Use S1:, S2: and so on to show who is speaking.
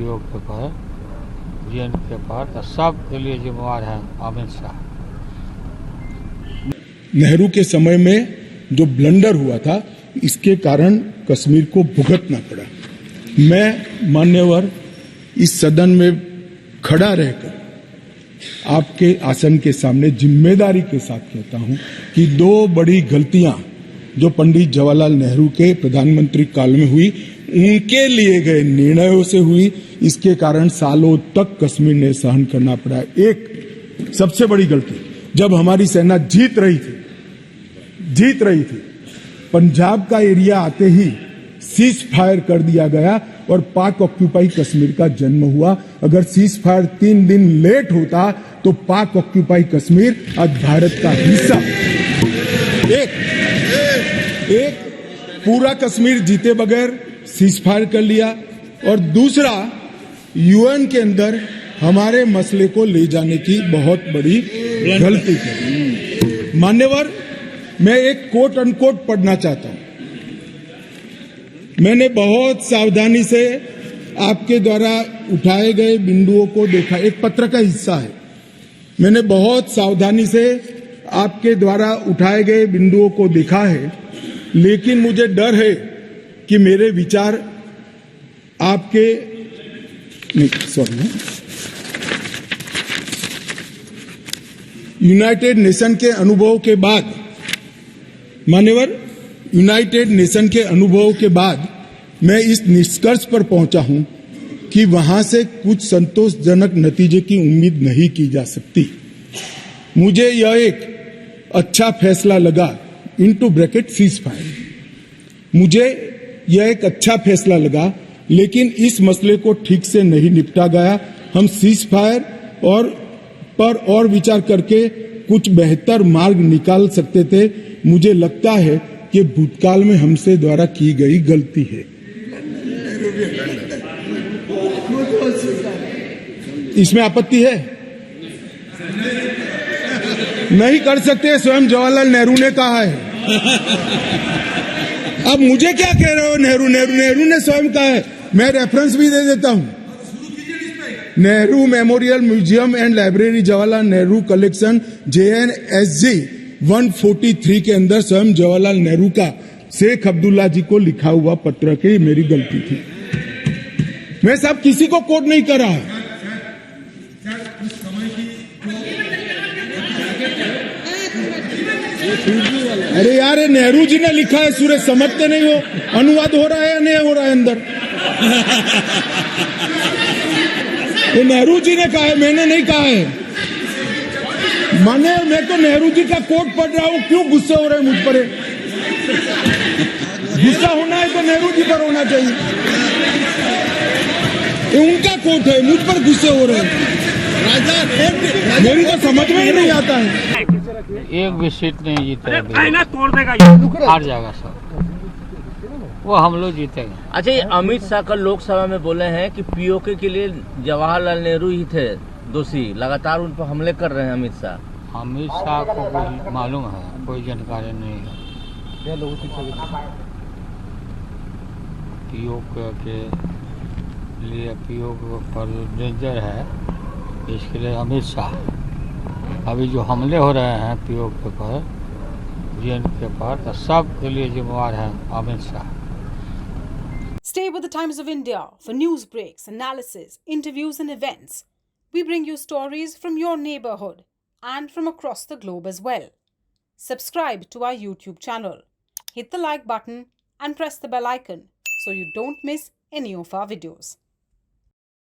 S1: PoK पर, JNK पर, तो सब के लिए जिम्मेवार है अमित शाह।
S2: नेहरू के समय में जो ब्लंडर हुआ था, इसके कारण कश्मीर को भुगतना पड़ा। मैं मान्यवर इस सदन में खड़ा रहकर आपके आसन के सामने जिम्मेदारी के साथ कहता हूं कि दो बड़ी गलतियां जो पंडित जवाहरलाल नेहरू के प्रधानमंत्री काल में हुई, उनके लिए गए निर्णयों से हुई। इसके कारण सालों तक कश्मीर ने सहन करना पड़ा। एक सबसे बड़ी गलती, जब हमारी सेना जीत रही थी, पंजाब का एरिया आते ही सीज फायर कर दिया गया और पाक ऑक्यूपाई कश्मीर का जन्म हुआ। अगर सीज फायर 3 दिन लेट होता तो पाक ऑक्यूपाई कश्मीर आज भारत का हिस्सा। एक पूरा कश्मीर जीते बगैर सीज फायर कर लिया, और दूसरा यूएन के अंदर हमारे मसले को ले जाने की बहुत बड़ी गलती की। मान्यवर, मैं एक कोट अनकोट पढ़ना चाहता हूं। मैंने बहुत सावधानी से आपके द्वारा उठाए गए बिंदुओं को देखा। एक पत्र का हिस्सा है। मैंने बहुत सावधानी से आपके द्वारा उठाए गए बिंदुओं को देखा है, लेकिन मुझे डर है कि मेरे विचार आपके यूनाइटेड नेशन के अनुभव के बाद, मान्यवर, यूनाइटेड नेशन के अनुभव के बाद मैं इस निष्कर्ष पर पहुंचा हूं कि वहां से कुछ संतोषजनक नतीजे की उम्मीद नहीं की जा सकती। मुझे यह एक अच्छा फैसला लगा, इनटू ब्रैकेट सीज फायर, मुझे यह एक अच्छा फैसला लगा, लेकिन इस मसले को ठीक से नहीं निपटा गया। हम सीज फायर और विचार करके कुछ बेहतर मार्ग निकाल सकते थे। मुझे लगता है कि भूतकाल में हमसे द्वारा की गई गलती है। इसमें आपत्ति है? नहीं कर सकते, स्वयं जवाहरलाल नेहरू ने कहा है। अब मुझे क्या कह रहे हो? नेहरू ने स्वयं कहा है। मैं रेफरेंस भी दे देता हूं। Nehru memorial museum and library, Jawaharlal Nehru collection, JNSG 143 के अंदर स्वयं जवाहरलाल नेहरू का शेख अब्दुल्ला जी को लिखा हुआ पत्र की मेरी गलती थी। मैं साहब किसी को कोट नहीं कर रहा। अरे यार, नेहरू जी ने लिखा है, सूरज समझते नहीं हो? अनुवाद हो रहा है या नहीं हो रहा है अंदर? ये नेहरू जी ने कहा है, मैंने नहीं कहा है। मैं तो नेहरू जी का कोट पढ़ रहा हूं। क्यों गुस्से हो रहे हैं मुझ पर? गुस्सा होना है तो नेहरू जी पर होना चाहिए। ये उनका कोट है, मुझ पर गुस्से हो रहे हैं। मेरी तो समझ में ही नहीं आता है।
S1: एक भी सीट नहीं जीतेगा,
S3: तोड़ देगा,
S1: हार जाएगा सब। वो हम लोग जीतेंगे।
S4: अच्छा, ये अमित शाह कल लोकसभा में बोले हैं कि पीओके के लिए जवाहरलाल नेहरू ही थे दोषी, लगातार उन पर हमले कर रहे हैं अमित शाह।
S1: अमित शाह को कोई मालूम है? कोई जानकारी नहीं है। पीओके के लिए, पीओके पर डेंजर है, इसके लिए अमित शाह। अभी जो हमले हो रहे हैं पीओके पर, जेएनके पर, तो सब के लिए जिम्मेवार है Amit Shah.
S5: Stay with the Times of India for news breaks, analysis, interviews and events. We bring you stories from your neighborhood and from across the globe as well. Subscribe to our YouTube channel. Hit the like button and press the bell icon so you don't miss any of our videos.